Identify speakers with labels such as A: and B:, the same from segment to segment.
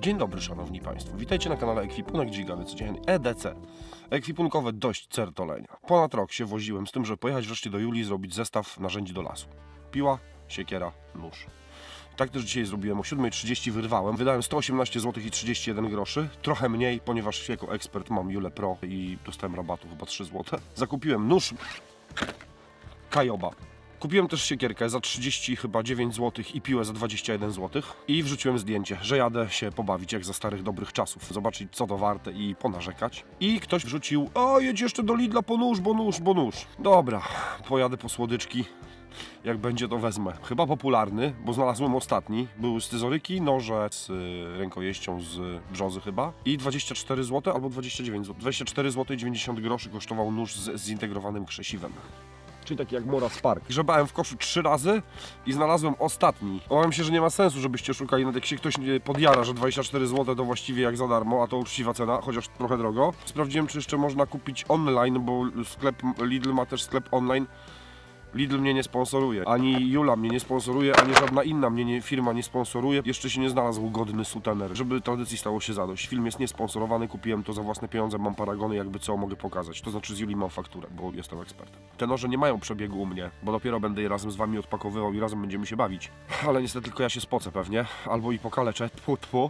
A: Dzień dobry szanowni państwo, witajcie na kanale Ekwipunek Gigany, codziennie EDC. Ekwipunkowe dość certolenia. Ponad rok się woziłem z tym, żeby pojechać wreszcie do Julii i zrobić zestaw narzędzi do lasu. Piła, siekiera, nóż. Tak też dzisiaj zrobiłem, o 7:30 wyrwałem. Wydałem 118 zł i 31 groszy. Trochę mniej, ponieważ jako ekspert mam Jule Pro i dostałem rabatu chyba 3 zł. Zakupiłem nóż Kajoba. Kupiłem też siekierkę za 30 chyba 9 zł i piłę za 21 zł i wrzuciłem zdjęcie, że jadę się pobawić jak za starych dobrych czasów, zobaczyć co to warte i ponarzekać. I ktoś wrzucił: o, jedź jeszcze do Lidla po nóż, bo nóż, bo nóż. Dobra, pojadę po słodyczki. Jak będzie, to wezmę. Chyba popularny, bo znalazłem ostatni. Były scyzoryki, noże z rękojeścią z brzozy chyba. I 24 zł albo 29 zł. 24 zł i 90 groszy kosztował nóż z zintegrowanym krzesiwem. Czyli taki jak Mora Spark. Grzebałem w koszu 3 razy i znalazłem ostatni. Obawiam się, że nie ma sensu, żebyście szukali, nawet jak się ktoś podjara, że 24 zł to właściwie jak za darmo, a to uczciwa cena, chociaż trochę drogo. Sprawdziłem, czy jeszcze można kupić online, bo sklep Lidl ma też sklep online. Lidl mnie nie sponsoruje, ani Jula mnie nie sponsoruje, ani żadna inna firma nie sponsoruje. Jeszcze się nie znalazł godny sutener, żeby tradycji stało się zadość. Film jest niesponsorowany, kupiłem to za własne pieniądze, mam paragony, jakby co mogę pokazać. To znaczy z Julii mam fakturę, bo jestem ekspertem. Te noże nie mają przebiegu u mnie, bo dopiero będę je razem z wami odpakowywał i razem będziemy się bawić. Ale niestety tylko ja się spocę pewnie, albo i pokaleczę.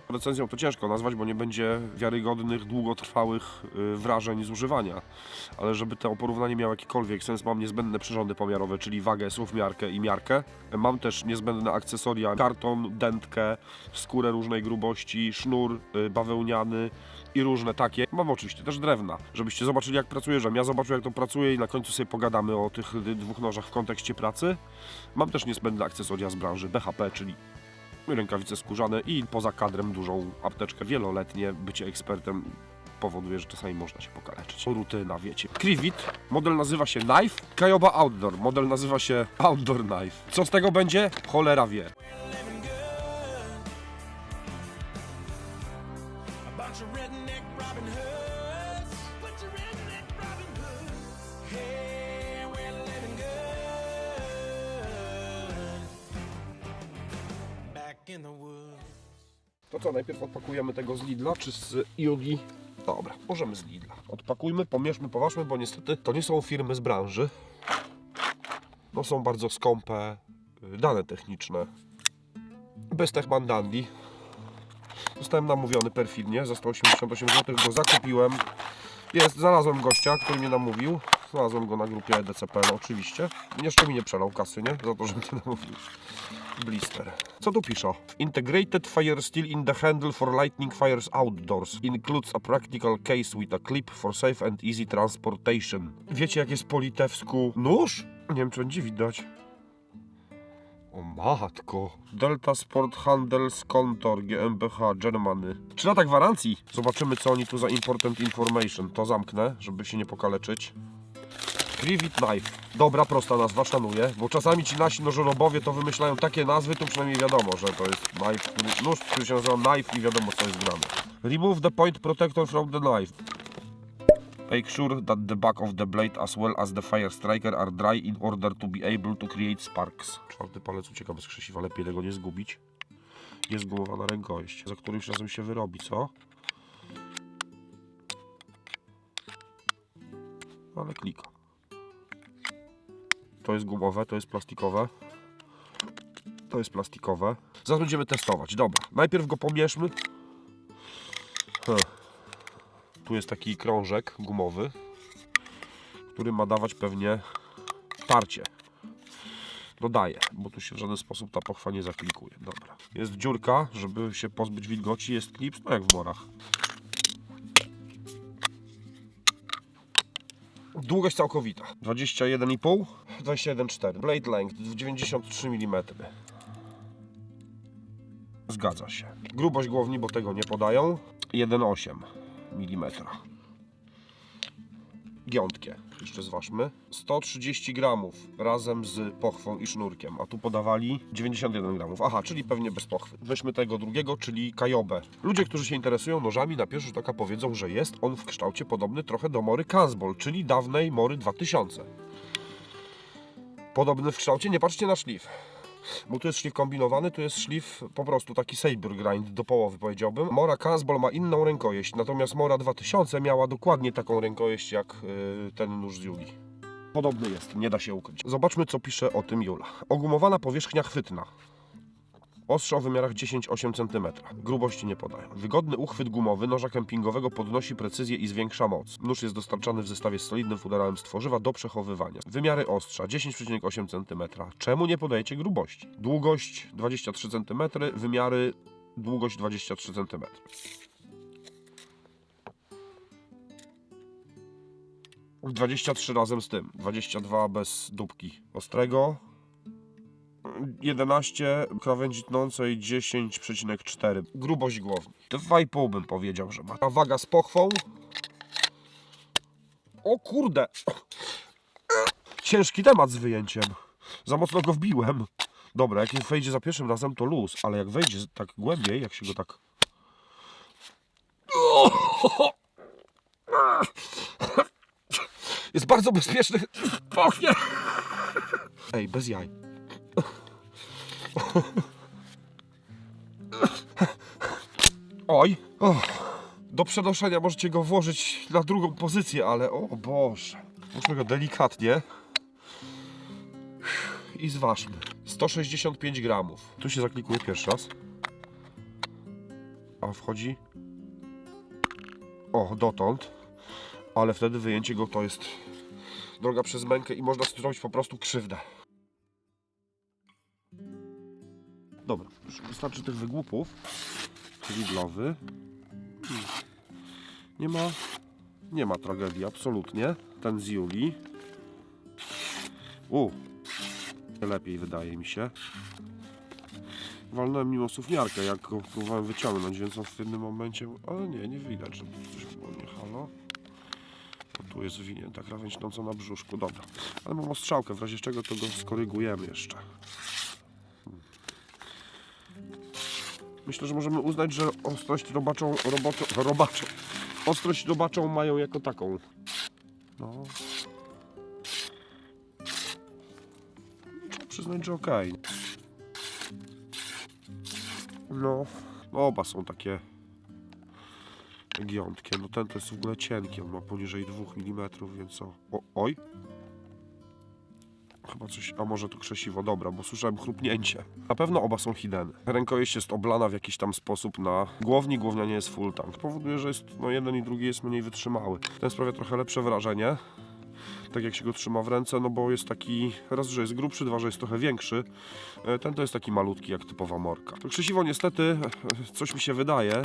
A: Recenzją to ciężko nazwać, bo nie będzie wiarygodnych, długotrwałych wrażeń z używania. Ale żeby to porównanie miało jakikolwiek sens, mam niezbędne przyrządy pomiarowe, czyli wagę, suwmiarkę i miarkę. Mam też niezbędne akcesoria, karton, dętkę, skórę różnej grubości, sznur bawełniany i różne takie. Mam oczywiście też drewna, żebyście zobaczyli jak pracuje, żebym ja zobaczył jak to pracuje i na końcu sobie pogadamy o tych dwóch nożach w kontekście pracy. Mam też niezbędne akcesoria z branży BHP, czyli rękawice skórzane i poza kadrem dużą apteczkę. Wieloletnie bycie ekspertem powoduje, że czasami można się pokaleczyć. Rutyna, wiecie. Krivit, model nazywa się Knife. Kajoba Outdoor, model nazywa się Outdoor Knife. Co z tego będzie? Cholera wie. To co, najpierw odpakujemy tego z Lidla, czy z Julii? Dobra, możemy z Lidla. Odpakujmy, pomieszmy, poważmy, bo niestety to nie są firmy z branży. No są bardzo skąpe dane techniczne. Bez Techman Dandy. Zostałem namówiony perfidnie, za 188 zł go zakupiłem. Znalazłem gościa, który mnie namówił. Znalazłem go na grupie EDC.pl oczywiście. Jeszcze mi nie przelał kasy, nie? Za to, że mnie namówił. Blister. Co tu pisze? Integrated fire steel in the handle for lighting fires outdoors. Includes a practical case with a clip for safe and easy transportation. Wiecie jak jest po litewsku nóż? Nie wiem czy będzie widać. O matko. Delta Sport Handels Kontor GmbH Germany. 3 lata gwarancji. Zobaczymy co oni tu za important information. To zamknę, żeby się nie pokaleczyć. Krivit Knife. Dobra, prosta nazwa, szanuję, bo czasami ci nasi nożorobowie to wymyślają takie nazwy, to przynajmniej wiadomo, że to jest nóż, który się nazywa knife i wiadomo co jest grane. Remove the point protector from the knife. Make sure that the back of the blade as well as the fire striker are dry in order to be able to create sparks. 4 palec ucieka bez krzesiwa, lepiej tego nie zgubić. Jest gumowana rękojeść, za którymś razem się wyrobi, co? Ale klika. To jest gumowe, to jest plastikowe. To jest plastikowe. Zaraz będziemy testować. Dobra, najpierw go pomieszmy. Tu jest taki krążek gumowy, który ma dawać pewnie tarcie. Dodaję, bo tu się w żaden sposób ta pochwa nie zaklikuje. Dobra. Jest dziurka, żeby się pozbyć wilgoci. Jest klips, no jak w morach. Długość całkowita 21,5, 21,4. Blade length 93 mm. Zgadza się. Grubość głowni, bo tego nie podają, 1,8 mm. Giątkie, jeszcze zważmy. 130 gramów razem z pochwą i sznurkiem, a tu podawali 91 gramów. Aha, czyli pewnie bez pochwy. Weźmy tego drugiego, czyli Kajobę. Ludzie, którzy się interesują nożami, na pierwszy rzut oka powiedzą, że jest on w kształcie podobny trochę do Mory Kansbol, czyli dawnej Mory 2000. Podobny w kształcie, nie patrzcie na szlif. Bo tu jest szlif kombinowany, tu jest szlif po prostu taki saber grind do połowy, powiedziałbym. Mora Casball ma inną rękojeść, natomiast Mora 2000 miała dokładnie taką rękojeść jak ten nóż z Juli. Podobny jest, nie da się ukryć. Zobaczmy, co pisze o tym Jula. Ogumowana powierzchnia chwytna. Ostrze o wymiarach 10-8 cm. Grubości nie podają. Wygodny uchwyt gumowy noża kempingowego podnosi precyzję i zwiększa moc. Nóż jest dostarczany w zestawie z solidnym futerałem z tworzywa do przechowywania. Wymiary ostrza 10,8 cm. Czemu nie podajecie grubości? Długość 23 cm, wymiary długość 23 cm. W 23 razem z tym. 22 bez dupki ostrego. 11, krawędzi tnącej 10,4. Grubość głowni 2,5 bym powiedział, że ma. A waga z pochwą. O kurde! Ciężki temat z wyjęciem. Za mocno go wbiłem. Dobra, jak wejdzie za pierwszym razem to luz, ale jak wejdzie tak głębiej, jak się go tak... Jest bardzo bezpieczny. Pochwie! Ej, bez jaj. Oj, do przenoszenia możecie go włożyć na drugą pozycję, ale o Boże. Muszę go delikatnie i zważmy. 165 gramów. Tu się zaklikuje pierwszy raz. A wchodzi... O, dotąd. Ale wtedy wyjęcie go to jest droga przez mękę i można sobie zrobić po prostu krzywdę. Dobra, już wystarczy tych wygłupów. Widlowy. Nie ma tragedii, absolutnie. Ten z Juli. Lepiej wydaje mi się. Walnąłem mimo sufniarkę, jak go próbowałem wyciągnąć, więc on w pewnym momencie... Ale nie widać, żeby coś było nie halo. Tu jest winięta krawędź tnąca na brzuszku, dobra. Ale mam ostrzałkę, w razie czego to go skorygujemy jeszcze. Myślę, że możemy uznać, że ostrość ostrość robaczą mają jako taką. No. Trzeba przyznać, że okej. No, oba są takie giątkie. No ten to jest w ogóle cienki, on ma poniżej 2 mm, więc oj. Chyba coś, a może to krzesiwo, dobra, bo słyszałem chrupnięcie. Na pewno oba są hideny. Rękojeść jest oblana w jakiś tam sposób na głowni, głownia nie jest full tank. Powoduje, że jest, no jeden i drugi jest mniej wytrzymały. Ten sprawia trochę lepsze wrażenie, tak jak się go trzyma w ręce, no bo jest taki, raz, że jest grubszy, dwa, że jest trochę większy. Ten to jest taki malutki, jak typowa morka. To krzesiwo niestety, coś mi się wydaje,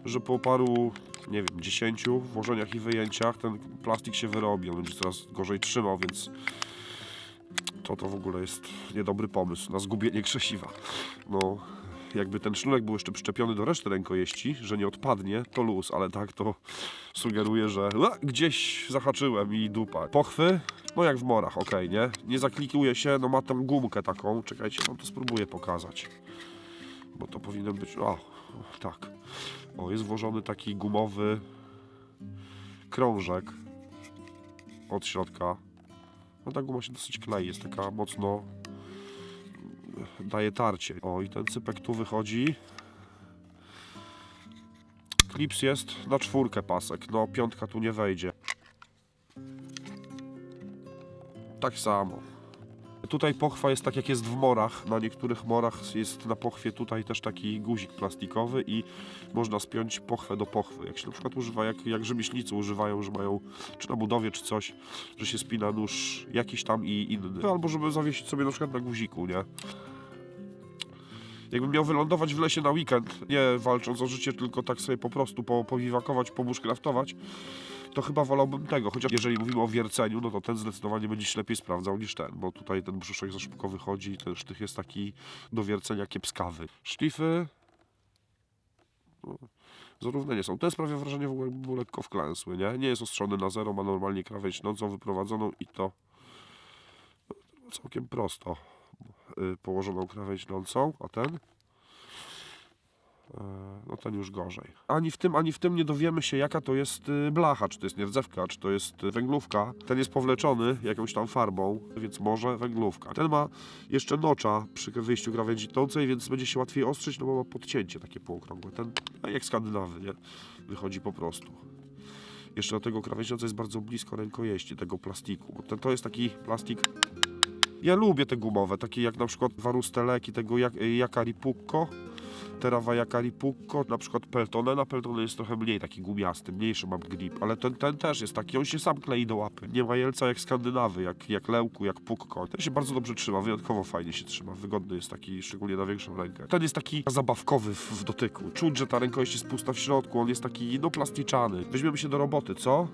A: że po paru, nie wiem, 10 włożeniach i wyjęciach ten plastik się wyrobi, on będzie coraz gorzej trzymał, więc to w ogóle jest niedobry pomysł na zgubienie krzesiwa. No, jakby ten sznurek był jeszcze przyczepiony do reszty rękojeści, że nie odpadnie, to luz, ale tak to sugeruje, że gdzieś zahaczyłem i dupa. Pochwy, no jak w morach, okej, nie? Nie zaklikuje się, no ma tam gumkę taką, czekajcie, wam to spróbuję pokazać. Bo to powinno być, tak. Jest włożony taki gumowy krążek od środka. No ta guma się dosyć klei, jest taka mocno, daje tarcie. I ten cypek tu wychodzi. Klips jest na 4 pasek, no 5 tu nie wejdzie. Tak samo. Tutaj pochwa jest tak jak jest w morach. Na niektórych morach jest na pochwie tutaj też taki guzik plastikowy i można spiąć pochwę do pochwy. Jak się na przykład używa, jak rzemieślnicy używają, że mają czy na budowie, czy coś, że się spina nóż jakiś tam i inny. Albo żeby zawiesić sobie na przykład na guziku, nie? Jakbym miał wylądować w lesie na weekend, nie walcząc o życie, tylko tak sobie po prostu powiwakować, pobushcraftować, to chyba wolałbym tego. Chociaż jeżeli mówimy o wierceniu, no to ten zdecydowanie będzie się lepiej sprawdzał niż ten, bo tutaj ten brzuszek za szybko wychodzi i ten sztych jest taki do wiercenia kiepskawy. Szlify... zarówno nie są. Ten sprawia wrażenie w ogóle, jakby był lekko wklęsły, nie? Nie jest ostrzony na zero, ma normalnie krawędź tnącą, wyprowadzoną i to całkiem prosto położoną krawędź tnącą, a ten No ten już gorzej. Ani w tym nie dowiemy się, jaka to jest blacha, czy to jest nierdzewka, czy to jest węglówka. Ten jest powleczony jakąś tam farbą, więc może węglówka. Ten ma jeszcze nocza przy wyjściu krawędzi tącej, więc będzie się łatwiej ostrzyć, no bo ma podcięcie takie półokrągłe. Ten jak Skandynawy, nie? Wychodzi po prostu. Jeszcze do tego krawędzioca jest bardzo blisko rękojeści tego plastiku, bo to jest taki plastik. Ja lubię te gumowe, takie jak na przykład Warusteleki, tego Yakari Pucco, Terrawa Yakari Pucco, na przykład Peltone. Na Peltone jest trochę mniej taki gumiasty, mniejszy mam grip, ale ten też jest taki, on się sam klei do łapy. Nie ma jelca jak Skandynawy, jak Lełku, jak Pucco. Ten się bardzo dobrze trzyma, wyjątkowo fajnie się trzyma, wygodny jest taki, szczególnie na większą rękę. Ten jest taki zabawkowy w dotyku, czuć, że ta rękojeść jest pusta w środku, on jest taki, no, plasticzany. Weźmiemy się do roboty, co?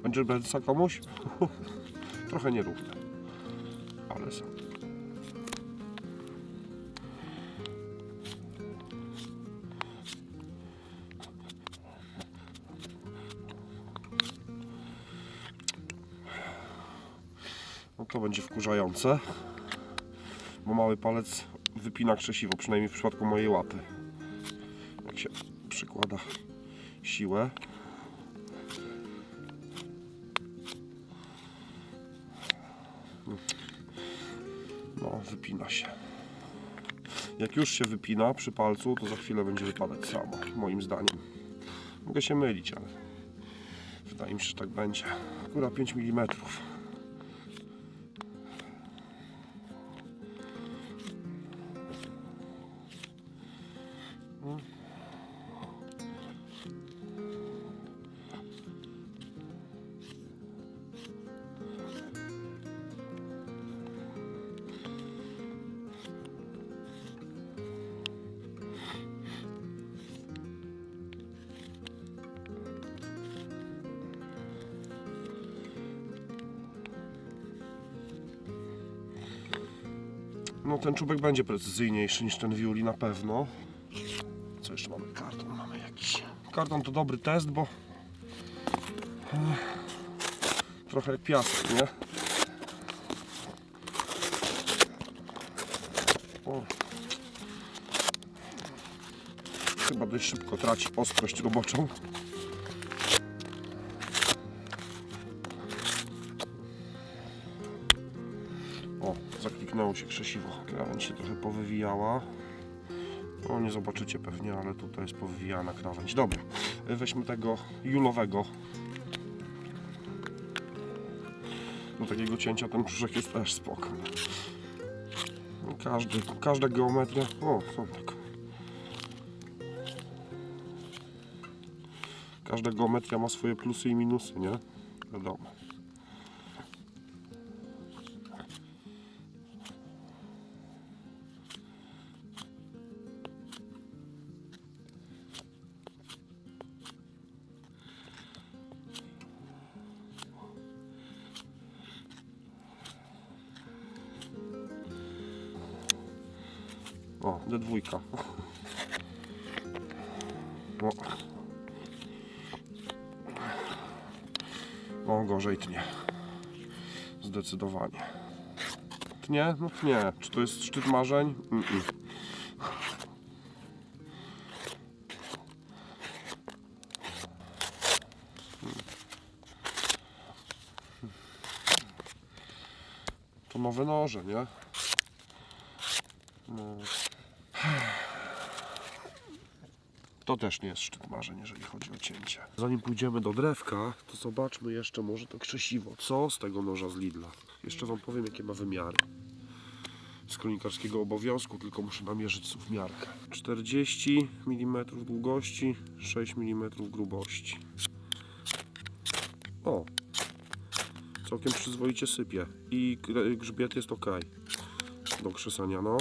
A: Będzie bensa komuś? Trochę nierówne, ale są. No to będzie wkurzające, bo mały palec wypina krzesiwo, przynajmniej w przypadku mojej łapy. Jak się przykłada siłę. No, wypina się. Jak już się wypina przy palcu, to za chwilę będzie wypadać samo, moim zdaniem. Mogę się mylić, ale wydaje mi się, że tak będzie. Góra 5 mm. No ten czubek będzie precyzyjniejszy niż ten Viuli na pewno. Co jeszcze mamy? Karton mamy jakiś. Karton to dobry test, bo trochę jak piasek, nie? O. Chyba dość szybko traci ostrość roboczą. O, zakliknęło się krzesiwo. Krawędź się trochę powywijała. O, nie zobaczycie pewnie, ale tutaj jest powywijana krawędź. Dobra, weźmy tego julowego. Do takiego cięcia ten brzuszek jest też spoko. Każda geometria... O, są tak. Każda geometria ma swoje plusy i minusy, nie? Wiadomo. O, D2. O, gorzej tnie. Zdecydowanie. Tnie? No tnie. Czy to jest szczyt marzeń? To nowe noże, nie? No. To też nie jest szczyt marzeń, jeżeli chodzi o cięcie. Zanim pójdziemy do drewka, to zobaczmy jeszcze może to krzesiwo. Co z tego noża z Lidla? Jeszcze Wam powiem, jakie ma wymiary. Z kronikarskiego obowiązku, tylko muszę namierzyć w miarkę. 40 mm długości, 6 mm grubości. O! Całkiem przyzwoicie sypie. I grzbiet jest ok. Do krzesania, no.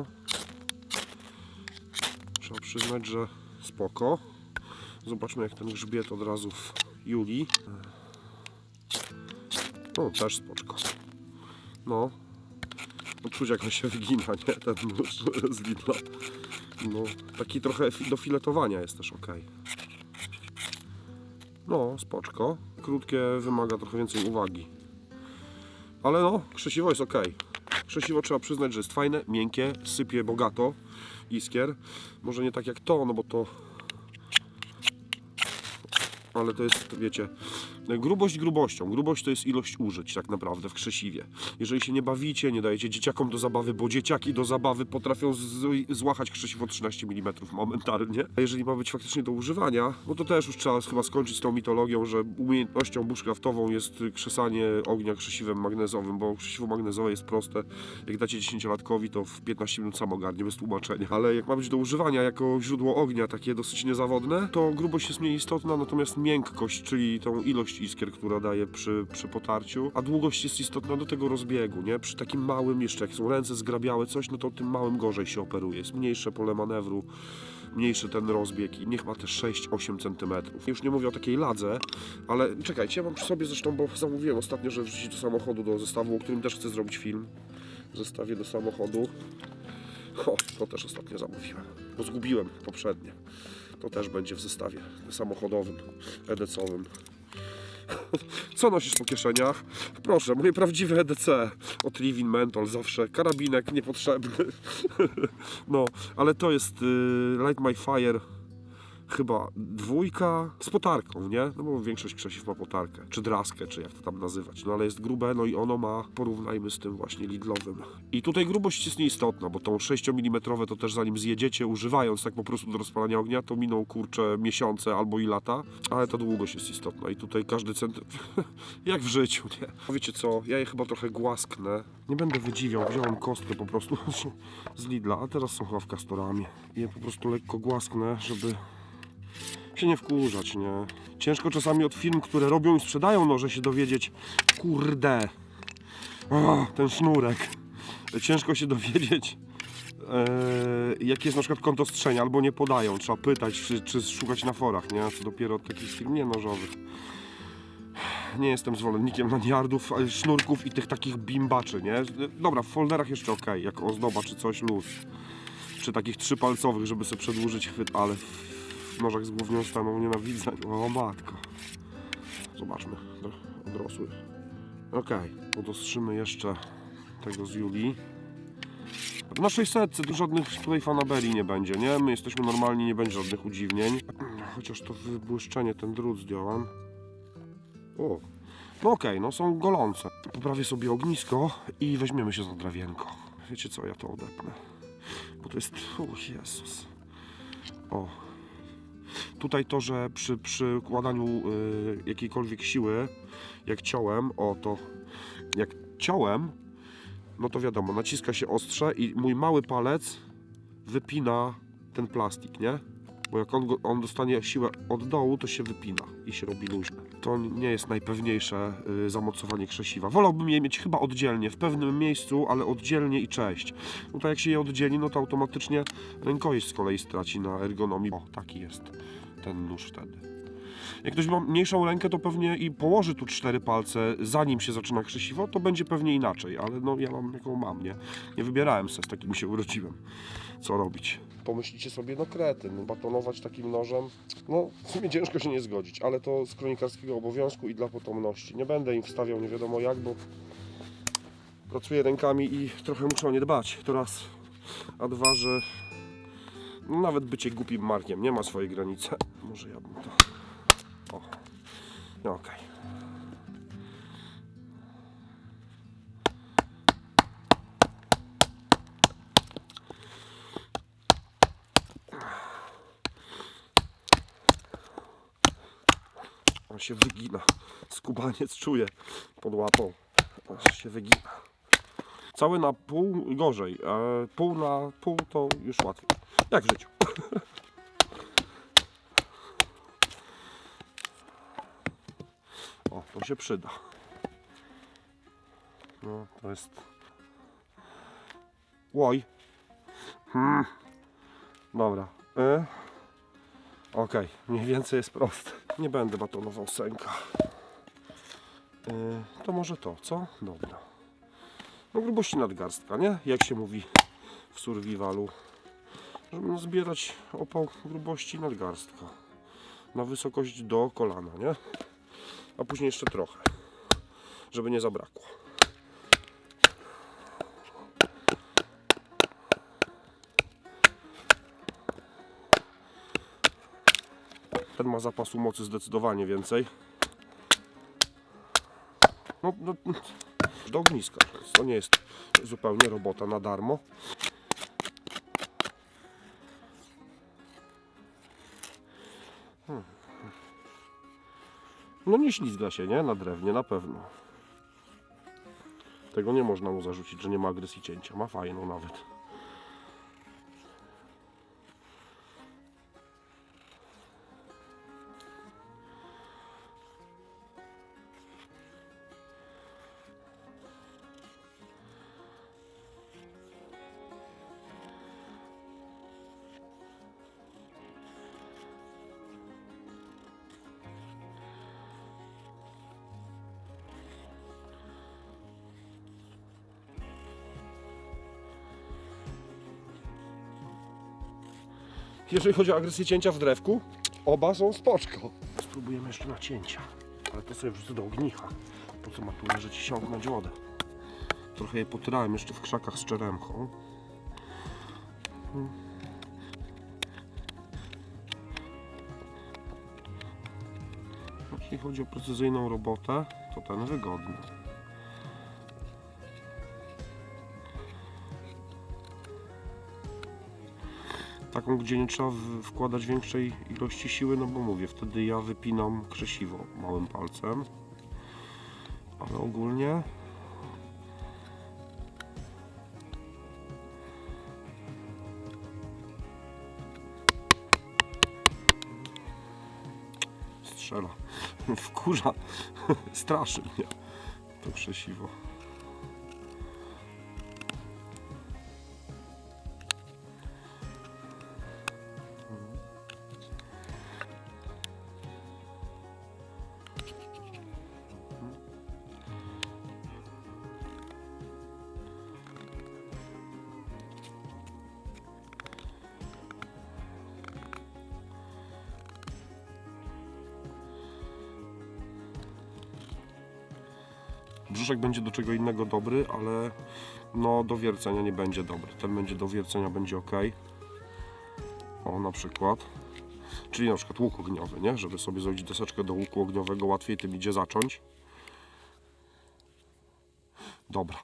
A: Trzeba przyznać, że spoko. Zobaczmy, jak ten grzbiet od razu w Julii. O, też spoczko. No. No czuć, jak on się wygina, nie? Ten nóż z Lidla. No, taki trochę do filetowania jest też ok. No, spoczko. Krótkie, wymaga trochę więcej uwagi. Ale no, krzesiwo jest ok. Krzesiwo trzeba przyznać, że jest fajne, miękkie, sypie bogato iskier. Może nie tak jak to, no bo to... Ale to jest, wiecie, grubość grubością. Grubość to jest ilość użyć tak naprawdę w krzesiwie. Jeżeli się nie bawicie, nie dajecie dzieciakom do zabawy, bo dzieciaki do zabawy potrafią złachać krzesiwo 13 mm momentalnie. A jeżeli ma być faktycznie do używania, no to też już trzeba chyba skończyć z tą mitologią, że umiejętnością bushcraftową jest krzesanie ognia krzesiwem magnezowym, bo krzesiwo magnezowe jest proste. Jak dacie 10-latkowi, to w 15 minut sam ogarnie, bez tłumaczenia. Ale jak ma być do używania jako źródło ognia, takie dosyć niezawodne, to grubość jest mniej istotna, natomiast miękkość, czyli tą ilość iskier, która daje przy potarciu, a długość jest istotna do tego rozbiegu, nie? Przy takim małym, jeszcze jak są ręce zgrabiałe coś, no to tym małym gorzej się operuje. Jest mniejsze pole manewru, mniejszy ten rozbieg i niech ma te 6-8 cm. Już nie mówię o takiej ladze, ale czekajcie, ja mam przy sobie zresztą, bo zamówiłem ostatnio, że wrzucić do samochodu, do zestawu, o którym też chcę zrobić film. W zestawie do samochodu. O, to też ostatnio zamówiłem, bo zgubiłem poprzednie. To też będzie w zestawie samochodowym, EDC-owym. Co nosisz po kieszeniach? Proszę, moje prawdziwe EDC od Living Menthol zawsze. Karabinek niepotrzebny. No, ale to jest Light My Fire chyba 2 z potarką, nie? No bo większość krzesiw ma potarkę, czy draskę, czy jak to tam nazywać. No ale jest grube, no i ono ma, porównajmy z tym właśnie Lidlowym. I tutaj grubość jest nieistotna, bo tą 6 mm to też zanim zjedziecie, używając tak po prostu do rozpalania ognia, to miną, kurczę, miesiące albo i lata, ale ta długość jest istotna i tutaj każdy centymetr, jak w życiu, nie? A wiecie co, ja je chyba trochę głasknę. Nie będę wydziwiał, wziąłem kostkę po prostu z Lidla, a teraz są chyba w Castoramie. I je po prostu lekko głasknę, żeby się nie wkurzać, nie? Ciężko czasami od firm, które robią i sprzedają noże, się dowiedzieć, kurde, ten sznurek. Ciężko się dowiedzieć, jakie jest na przykład kąt ostrzenia, albo nie podają. Trzeba pytać, czy szukać na forach, nie? Co dopiero od takich firm nienożowych. Nie jestem zwolennikiem laniardów, sznurków i tych takich bimbaczy, nie? Dobra, w folderach jeszcze ok, jak ozdoba czy coś, luz. Czy takich 3-palcowych, żeby sobie przedłużyć chwyt, ale w nożach z główną staną nienawidzę. O matko. Zobaczmy, odrosły. Ok, podostrzymy jeszcze tego z Julii. Na 600 żadnych tutaj fanaberii nie będzie, nie? My jesteśmy normalni, nie będzie żadnych udziwnień. Chociaż to wybłyszczenie, ten drut zdjąłem. O, no okej, no są golące. Poprawię sobie ognisko i weźmiemy się za drawienko. Wiecie co, ja to odepnę. Bo to jest... O Jezus. O. Tutaj to, że przy przykładaniu jakiejkolwiek siły, jak ciąłem, jak ciąłem, no to wiadomo, naciska się ostrze i mój mały palec wypina ten plastik, nie? Bo jak on dostanie siłę od dołu, to się wypina i się robi luźne. To nie jest najpewniejsze zamocowanie krzesiwa. Wolałbym je mieć chyba oddzielnie, w pewnym miejscu, ale oddzielnie i cześć. No to jak się je oddzieli, no to automatycznie rękojeść z kolei straci na ergonomii. O, taki jest ten nóż wtedy. Jak ktoś ma mniejszą rękę, to pewnie i położy tu 4 palce, zanim się zaczyna krzesiwo, to będzie pewnie inaczej, ale no ja mam jaką mam, nie? Nie wybierałem se, z takim się urodziłem. Co robić? Pomyślicie sobie, no kretyn, batonować takim nożem, no w sumie ciężko się nie zgodzić, ale to z kronikarskiego obowiązku i dla potomności. Nie będę im wstawiał nie wiadomo jak, bo pracuję rękami i trochę muszę o nie dbać. To raz, a dwa, że no, nawet bycie głupim Markiem nie ma swojej granicy. Może ja bym to... O, no okej. On się wygina. Skubaniec czuję pod łapą. On się wygina. Cały na pół gorzej, a pół na pół to już łatwiej. Jak w życiu. O, to się przyda. No, to jest... Łoj. Dobra. Okej, mniej więcej jest proste. Nie będę batonował sęka. To może to, co? Dobra. No grubości nadgarstka, nie? Jak się mówi w survivalu. Żeby zbierać opał grubości nadgarstka. Na wysokość do kolana, nie? A później jeszcze trochę. Żeby nie zabrakło. Ten ma zapasu mocy zdecydowanie więcej. No, do ogniska. To nie jest zupełnie robota na darmo. No nie ślizga się, nie? Na drewnie na pewno. Tego nie można mu zarzucić, że nie ma agresji cięcia. Ma fajną nawet. Jeżeli chodzi o agresję cięcia w drewku, oba są spoczko. Spróbujemy jeszcze na cięcia, ale to sobie wrzucę do ognicha. Po co ma tu leżeć i siągnąć wodę? Trochę je potyrałem jeszcze w krzakach z czeremchą. Jeśli chodzi o precyzyjną robotę, to ten wygodny. Taką, gdzie nie trzeba wkładać większej ilości siły, no bo mówię, wtedy ja wypinam krzesiwo małym palcem, ale ogólnie strzela, wkurza, straszy mnie to krzesiwo. Brzuszek będzie do czego innego dobry, ale no do wiercenia nie będzie dobry. Ten będzie do wiercenia, będzie ok. O, na przykład. Czyli na przykład łuk ogniowy, nie? Żeby sobie zrobić deseczkę do łuku ogniowego, łatwiej tym idzie zacząć. Dobra,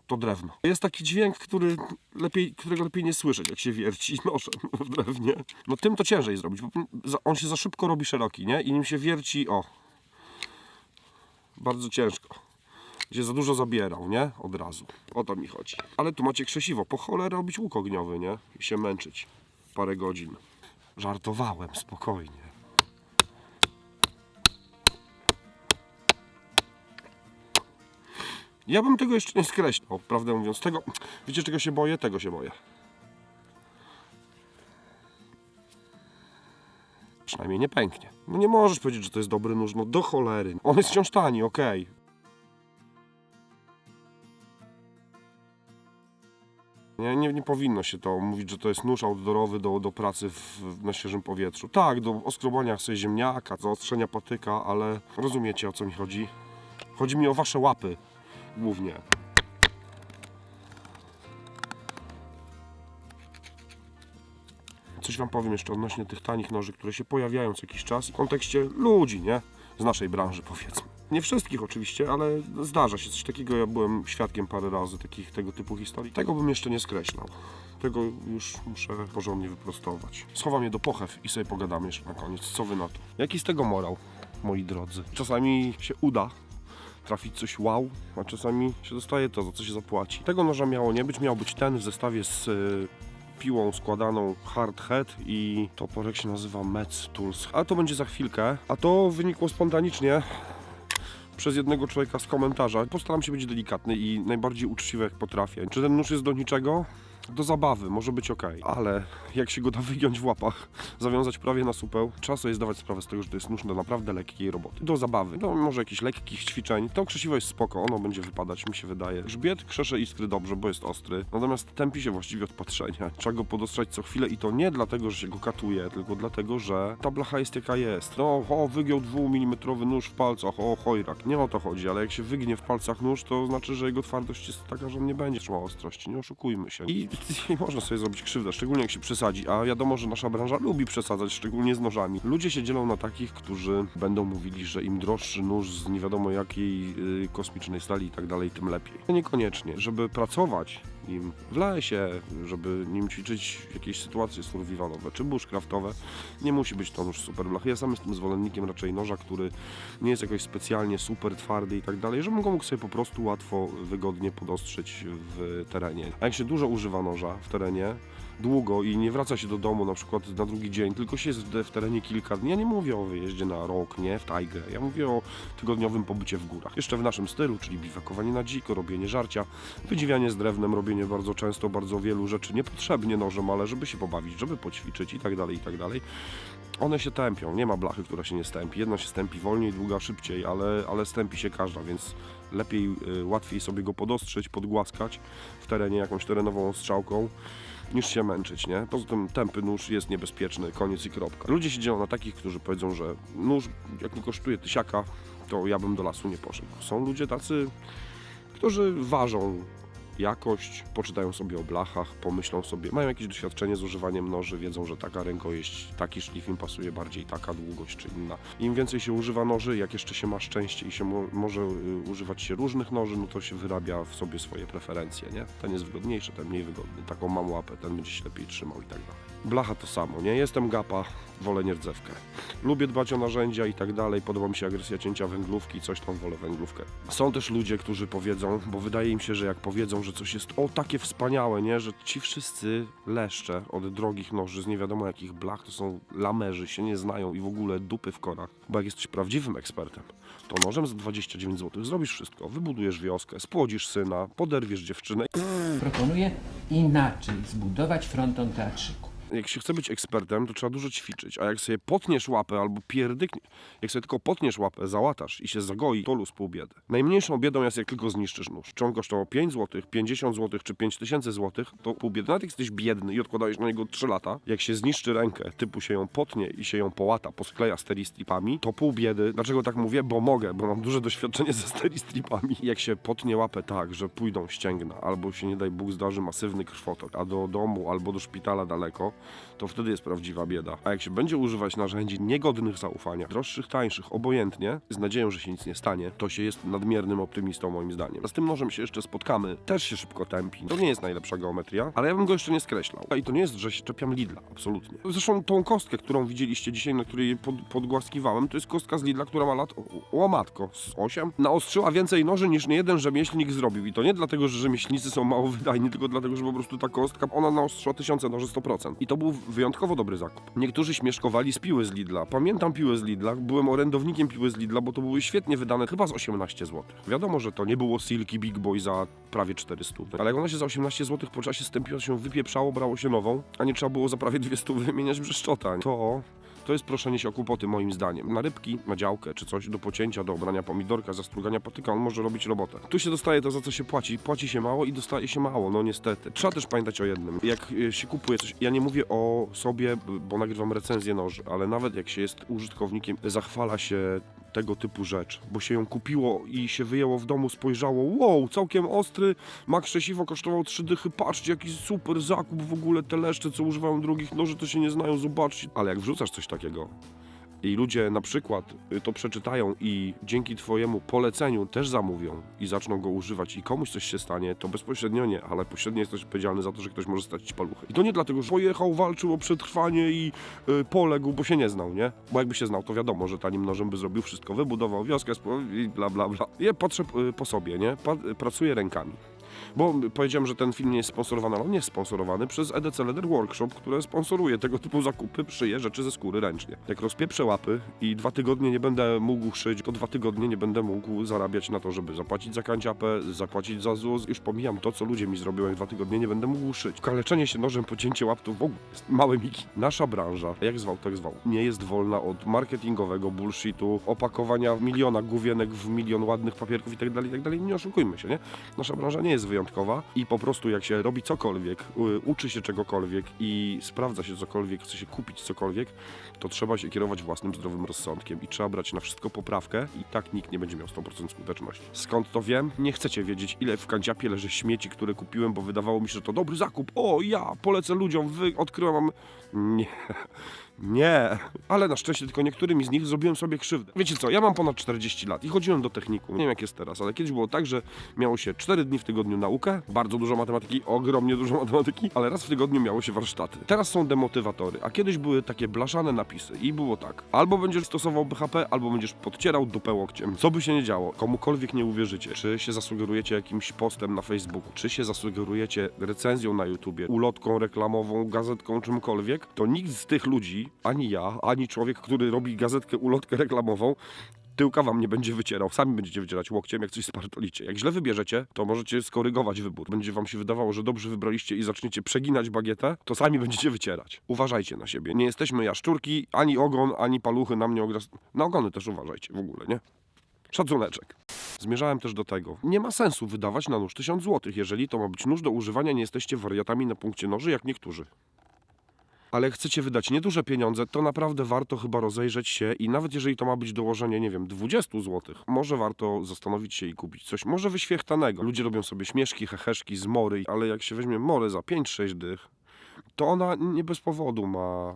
A: to drewno. Jest taki dźwięk, którego lepiej nie słyszeć, jak się wierci nożem w drewnie. No tym to ciężej zrobić, bo on się za szybko robi szeroki, nie? I nim się wierci, bardzo ciężko. Gdzie za dużo zabierał, nie? Od razu. O to mi chodzi. Ale tu macie krzesiwo. Po cholerę robić łuk ogniowy, nie? I się męczyć parę godzin. Żartowałem, spokojnie. Ja bym tego jeszcze nie skreślał, prawdę mówiąc. Wiecie czego się boję? Tego się boję. Przynajmniej nie pęknie. No nie możesz powiedzieć, że to jest dobry nóż, no do cholery. On jest wciąż tani, okej. Nie powinno się to mówić, że to jest nóż outdoorowy do pracy na świeżym powietrzu. Tak, do oskrobania sobie ziemniaka, do ostrzenia patyka, ale rozumiecie, o co mi chodzi. Chodzi mi o wasze łapy głównie. Coś wam powiem jeszcze odnośnie tych tanich noży, które się pojawiają co jakiś czas w kontekście ludzi, nie? Z naszej branży, powiedzmy. Nie wszystkich oczywiście, ale zdarza się coś takiego. Ja byłem świadkiem parę razy tego typu historii. Tego bym jeszcze nie skreślał. Tego już muszę porządnie wyprostować. Schowam je do pochew i sobie pogadamy jeszcze na koniec. Co wy na to? Jaki z tego morał, moi drodzy? Czasami się uda trafić coś wow, a czasami się dostaje to, za co się zapłaci. Tego noża miało nie być. Miał być ten w zestawie z piłą składaną Hard Head i toporek się nazywa Metz Tools. Ale to będzie za chwilkę. A to wynikło spontanicznie przez jednego człowieka z komentarza. Postaram się być delikatny i najbardziej uczciwy jak potrafię. Czy ten nóż jest do niczego? Do zabawy, może być ok, ale jak się go da wygiąć w łapach, zawiązać prawie na supeł, trzeba sobie zdawać sprawę z tego, że to jest nóż do naprawdę lekkiej roboty. Do zabawy, do może jakichś lekkich ćwiczeń. To krzesiwo jest spoko, ono będzie wypadać, mi się wydaje. Grzbiet krzesze iskry dobrze, bo jest ostry, natomiast tępi się właściwie od patrzenia. Trzeba go podostrzać co chwilę i to nie dlatego, że się go katuje, tylko dlatego, że ta blacha jest jaka jest. No, wygiął 2 mm nóż w palcach, chojrak. Nie o to chodzi, ale jak się wygnie w palcach nóż, to znaczy, że jego twardość jest taka, że on nie będzie trzymał ostrości, nie oszukujmy się. I nie można sobie zrobić krzywdę, szczególnie jak się przesadzi, a wiadomo, że nasza branża lubi przesadzać, szczególnie z nożami. Ludzie się dzielą na takich, którzy będą mówili, że im droższy nóż z nie wiadomo jakiej kosmicznej stali i tak dalej, tym lepiej. Niekoniecznie. Żeby pracować nim w lesie, żeby nim ćwiczyć jakieś sytuacje survivalowe czy bushcraftowe, nie musi być to nóż super blachy. Ja sam jestem zwolennikiem raczej noża, który nie jest jakoś specjalnie super twardy i tak dalej, żebym go mógł sobie po prostu łatwo, wygodnie podostrzyć w terenie. A jak się dużo używa noża w terenie, długo i nie wraca się do domu na przykład na drugi dzień, tylko się jest w terenie kilka dni. Ja nie mówię o wyjeździe na rok, nie, w tajgę. Ja mówię o tygodniowym pobycie w górach. Jeszcze w naszym stylu, czyli biwakowanie na dziko, robienie żarcia, wydziwianie z drewnem, robienie bardzo często bardzo wielu rzeczy niepotrzebnie nożem, ale żeby się pobawić, żeby poćwiczyć i tak dalej, i tak dalej. One się tępią, nie ma blachy, która się nie stępi. Jedna się stępi wolniej, druga szybciej, ale stępi się każda, więc lepiej, łatwiej sobie go podostrzyć, podgłaskać w terenie jakąś terenową strzałką, niż się męczyć, nie? Poza tym tępy nóż jest niebezpieczny, koniec i kropka. Ludzie się dzielą na takich, którzy powiedzą, że nóż jak nie kosztuje 1000, to ja bym do lasu nie poszedł. Są ludzie tacy, którzy ważą jakość, poczytają sobie o blachach, pomyślą sobie, mają jakieś doświadczenie z używaniem noży, wiedzą, że taka rękojeść, taki szlif im pasuje bardziej, taka długość czy inna. Im więcej się używa noży, jak jeszcze się ma szczęście i się może używać się różnych noży, no to się wyrabia w sobie swoje preferencje, nie? Ten jest wygodniejszy, ten mniej wygodny, taką mam łapę, ten będzie się lepiej trzymał i tak dalej. Blacha to samo, nie? Jestem gapa, wolę nierdzewkę. Lubię dbać o narzędzia i tak dalej, podoba mi się agresja cięcia węglówki, coś tam wolę węglówkę. Są też ludzie, którzy powiedzą, bo wydaje im się, że jak powiedzą, że coś jest takie wspaniałe, nie? Że ci wszyscy leszcze od drogich noży z nie wiadomo jakich blach to są lamerzy, się nie znają i w ogóle dupy w korach. Bo jak jesteś prawdziwym ekspertem, to nożem za 29 zł zrobisz wszystko. Wybudujesz wioskę, spłodzisz syna, poderwiesz dziewczynę.
B: Proponuję inaczej zbudować fronton teatrzyku.
A: Jak się chce być ekspertem, to trzeba dużo ćwiczyć, a jak sobie potniesz łapę albo pierdykniesz, jak sobie tylko potniesz łapę, załatasz i się zagoi, to luz pół biedy. Najmniejszą biedą jest jak tylko zniszczysz nóż. Czy on kosztował 5 zł, 50 zł czy 5000 zł, to pół biedy. Nawet jak jesteś biedny i odkładałeś na niego 3 lata, jak się zniszczy rękę, typu się ją potnie i się ją połata, poskleja steri-stripami, to pół biedy. Dlaczego tak mówię? Bo mogę, bo mam duże doświadczenie ze steri-stripami. Jak się potnie łapę tak, że pójdą ścięgna, albo się nie daj Bóg zdarzy masywny krwotok, a do domu albo do szpitala daleko, to wtedy jest prawdziwa bieda. A jak się będzie używać narzędzi niegodnych zaufania, droższych, tańszych, obojętnie, z nadzieją, że się nic nie stanie, to się jest nadmiernym optymistą moim zdaniem. A z tym nożem się jeszcze spotkamy, też się szybko tępi. To nie jest najlepsza geometria, ale ja bym go jeszcze nie skreślał. I to nie jest, że się czepiam Lidla, absolutnie. Zresztą tą kostkę, którą widzieliście dzisiaj, na której podgłaskiwałem, to jest kostka z Lidla, która ma lat, o matko, z 8. Naostrzyła więcej noży niż niejeden rzemieślnik zrobił. I to nie dlatego, że rzemieślnicy są mało wydajni, tylko dlatego, że po prostu ta kostka, ona naostrzyła 1000 noży 100%. I to był wyjątkowo dobry zakup. Niektórzy śmieszkowali z piły z Lidla. Pamiętam piłę z Lidla, byłem orędownikiem piły z Lidla, bo to były świetnie wydane, chyba z 18 zł. Wiadomo, że to nie było Silky Big Boy za prawie 400. Ale jak ona się za 18 zł po czasie stępiła, się wypieprzało, brało się nową, a nie trzeba było za prawie 200 wymieniać brzeszczota. To jest proszenie się o kłopoty moim zdaniem. Na rybki, na działkę czy coś do pocięcia, do obrania pomidorka, zastrugania patyka, on może robić robotę. Tu się dostaje to, za co się płaci. Płaci się mało i dostaje się mało, no niestety. Trzeba też pamiętać o jednym. Jak się kupuje coś, ja nie mówię o sobie, bo nagrywam recenzję noży, ale nawet jak się jest użytkownikiem, zachwala się tego typu rzecz, bo się ją kupiło i się wyjęło w domu, spojrzało, wow, całkiem ostry, ma krzesiwo, kosztował 3 dychy, patrzcie, jaki super zakup, w ogóle te leszcze, co używają drugich noży, to się nie znają, zobaczcie. Ale jak wrzucasz coś takiego i ludzie na przykład to przeczytają i dzięki twojemu poleceniu też zamówią i zaczną go używać i komuś coś się stanie, to bezpośrednio nie, ale pośrednio jesteś odpowiedzialny za to, że ktoś może stracić paluchy. I to nie dlatego, że pojechał, walczył o przetrwanie i poległ, bo się nie znał, nie? Bo jakby się znał, to wiadomo, że tanim nożem by zrobił wszystko, wybudował wioskę i bla bla bla. Ja patrzę po sobie, nie? Pracuję rękami. Bo powiedziałem, że ten film nie jest sponsorowany, ale on nie jest sponsorowany przez EDC Leather Workshop, które sponsoruje tego typu zakupy, szyje rzeczy ze skóry ręcznie. Jak rozpieprzę łapy i 2 tygodnie nie będę mógł szyć, to 2 tygodnie nie będę mógł zarabiać na to, żeby zapłacić za kanciapę, zapłacić za ZUS. Już pomijam to, co ludzie mi zrobią, jak 2 tygodnie nie będę mógł szyć. Kaleczenie się nożem, pocięcie łap to w ogóle jest małe miki. Nasza branża, jak zwał, tak zwał, nie jest wolna od marketingowego bullshitu, opakowania miliona główienek w milion ładnych papierków i tak dalej, nie oszukujmy się, nie? Nasza branża nie jest wyjątkowa i po prostu jak się robi cokolwiek, uczy się czegokolwiek i sprawdza się cokolwiek, chce się kupić cokolwiek, to trzeba się kierować własnym zdrowym rozsądkiem i trzeba brać na wszystko poprawkę i tak nikt nie będzie miał 100% skuteczności. Skąd to wiem? Nie chcecie wiedzieć, ile w kanciapie leży śmieci, które kupiłem, bo wydawało mi się, że to dobry zakup. O, ja polecę ludziom, odkryłam... Nie... Nie, ale na szczęście tylko niektórym z nich zrobiłem sobie krzywdę. Wiecie co, ja mam ponad 40 lat i chodziłem do technikum. Nie wiem jak jest teraz, ale kiedyś było tak, że miało się 4 dni w tygodniu naukę, bardzo dużo matematyki, ogromnie dużo matematyki, ale raz w tygodniu miało się warsztaty. Teraz są demotywatory, a kiedyś były takie blaszane napisy i było tak. Albo będziesz stosował BHP, albo będziesz podcierał dupę łokciem. Co by się nie działo, komukolwiek nie uwierzycie, czy się zasugerujecie jakimś postem na Facebooku, czy się zasugerujecie recenzją na YouTubie, ulotką reklamową, gazetką, czymkolwiek, to nikt z tych ludzi, ani ja, ani człowiek, który robi gazetkę, ulotkę reklamową, tyłka wam nie będzie wycierał. Sami będziecie wycierać łokciem, jak coś spartolicie. Jak źle wybierzecie, to możecie skorygować wybór. Będzie wam się wydawało, że dobrze wybraliście i zaczniecie przeginać bagietę, to sami będziecie wycierać. Uważajcie na siebie. Nie jesteśmy jaszczurki, ani ogon, ani paluchy nam nie ogras... Na ogony też uważajcie w ogóle, nie? Szacuneczek. Zmierzałem też do tego. Nie ma sensu wydawać na nóż 1000 zł. Jeżeli to ma być nóż do używania, nie jesteście wariatami na punkcie noży, jak niektórzy. Ale chcecie wydać nieduże pieniądze, to naprawdę warto chyba rozejrzeć się i nawet jeżeli to ma być dołożenie, nie wiem, 20 zł, może warto zastanowić się i kupić coś, może wyświechtanego. Ludzie robią sobie śmieszki, heheszki z mory, ale jak się weźmie morę za 5-6 dych, to ona nie bez powodu ma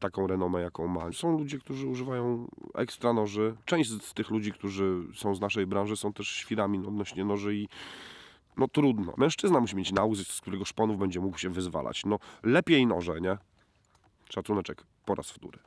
A: taką renomę, jaką ma. Są ludzie, którzy używają ekstra noży. Część z tych ludzi, którzy są z naszej branży, są też świrami odnośnie noży i no trudno. Mężczyzna musi mieć nałóz, z którego szponów będzie mógł się wyzwalać. No lepiej noże, nie? Szacuneczek po raz wtóry.